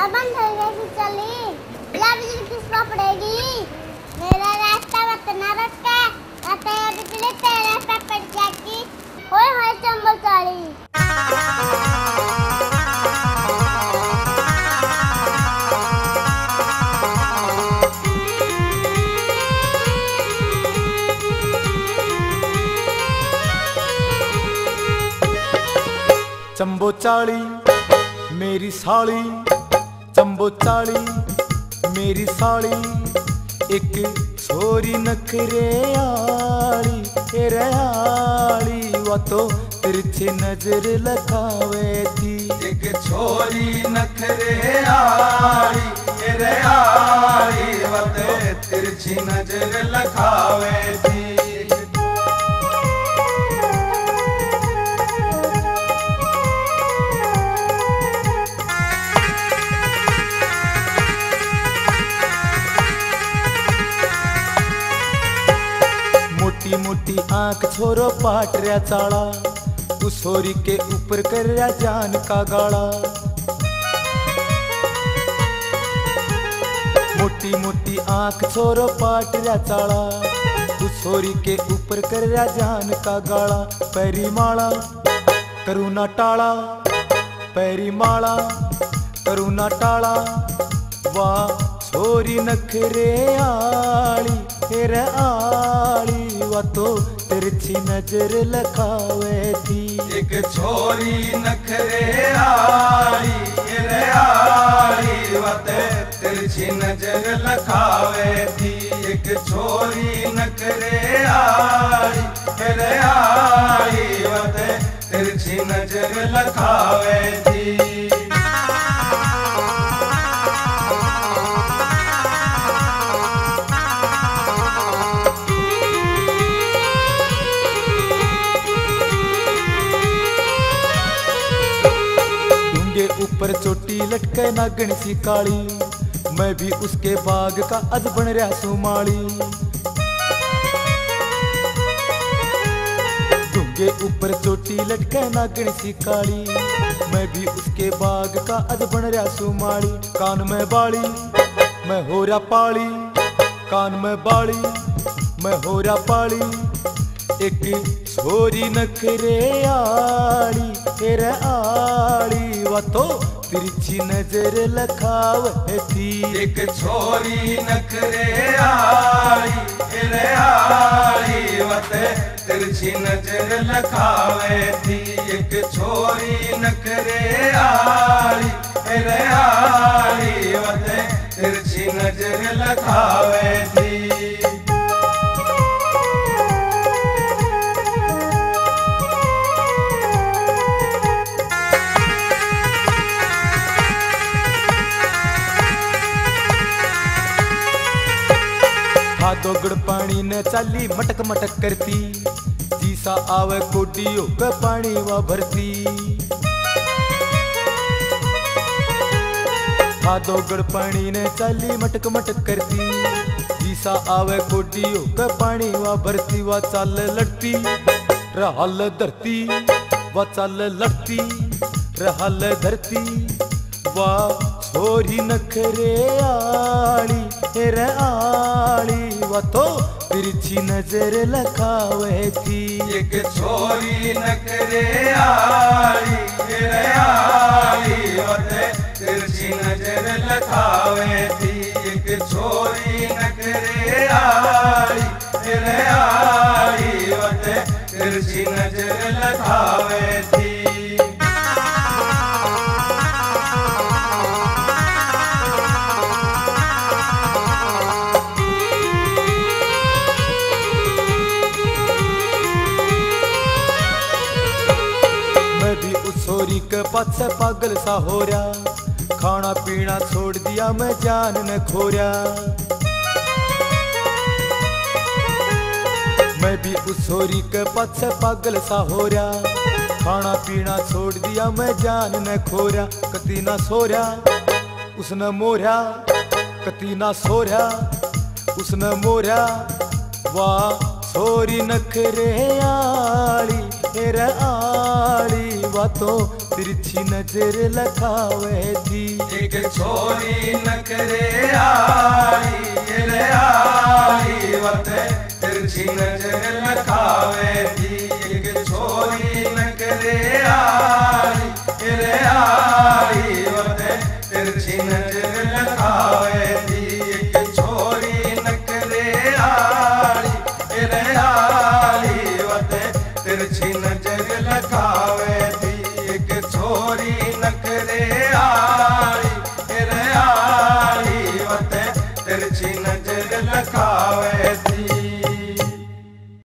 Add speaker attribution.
Speaker 1: अपन कैसे चली बिजली किसको पड़ेगी। मेरा रास्ता बतना रखा रास्ता बिजली तेरा रास्ता पड़ जाएगी। होए होए चंबल चाली
Speaker 2: चंबो चाली मेरी साली, चंबो चाली मेरी साली, एक छोरी नखरे आली तेरे आली, वो तो तिरछी नजर लगावे थी।
Speaker 3: एक छोरी नखरे आली तेरे आली, वो तो तिरछी नजर लगावे थी।
Speaker 2: मोटी मोटी आंख छोरो पाट रहा चाला, उस छोरी के ऊपर कर रहा जान का गाड़ा। मोटी मोटी आंख छोरो पाट रहा चाला, उस छोरी के ऊपर कर रहा जान का गाड़ा। पैरी माला करुणा टाला, पैरी माला करुणा टाला, वाह छोरी नखरे आली तेरे आली, वो तो तिरछी नजर लगावे थी।
Speaker 3: एक छोरी नखरे आली तेरे आली, वो तो तिरछी नजर लगावे थी। एक छोरी नखरे आली तेरे आली, वो तो तिरछी नजर लगावे थी।
Speaker 2: ऊपर चोटी लटके नागण सी काली, मैं भी उसके बाग का अज बन रहा सुमाली। दूंगे ऊपर चोटी लटके नागण सी काली, मैं भी उसके बाग का अज बन रहा सुमाली। कान में बाली मैं हो रहा पाली, कान में बाली मैं हो रहा पाली, एक छोरी नखरे आली तेरे आली, वो तो तिरछी नजर लगावे थी।
Speaker 3: एक छोरी नखरे आली तेरे आली, वो तो तिरछी नजर लगावे थी। एक छोरी नखरे आली तेरे आली, वो तो तिरछी नजर लगावे थी।
Speaker 2: दोगड़ पानी ने चाली मटक मटक करती, जीसा आवे कोडियो के पानी वा भरती। दोगड़ पानी ने चाली मटक मटक करती, जीसा आवे कोडियो के पानी वा भरती। वा चाल लड़ती रहल धरती, वा चाल लड़ती रहल धरती, वाह छोरी नखरे आली तेरे आली, वो तो तिरछी नजर लगावे थी।
Speaker 3: एक छोरी नखरे आली तेरे आली, वो तो तिरछी नजर लगावे थी। एक छोरी नखरे आली तेरे आली, वो तो तिरछी नजर लगावे थी।
Speaker 2: छोरी के पाछे पागल सा हो रहा, खाना पीना छोड़ दिया मैं जान न खोया। मैं भी उस छोरी के पाछे पागल सा हो रहा, खाना पीना छोड़ दिया मैं जान न खोया। कती ना सोया उसने मोरा, कती ना सोया उसने मोरा, वाह छोरी नखरे आली तेरे आली, वा तो तिरछी नजर लखावे थी।
Speaker 3: एक छोरी नखरे आली रे आली वते तिरछी नजर लखावे थी। एक छोरी नखरे आली रे आली वते तिरछी नजर लखावे थी। एक छोरी नखरे आली रे आली वते तिरछी नजर लखावे थी। एक छोरी नखरे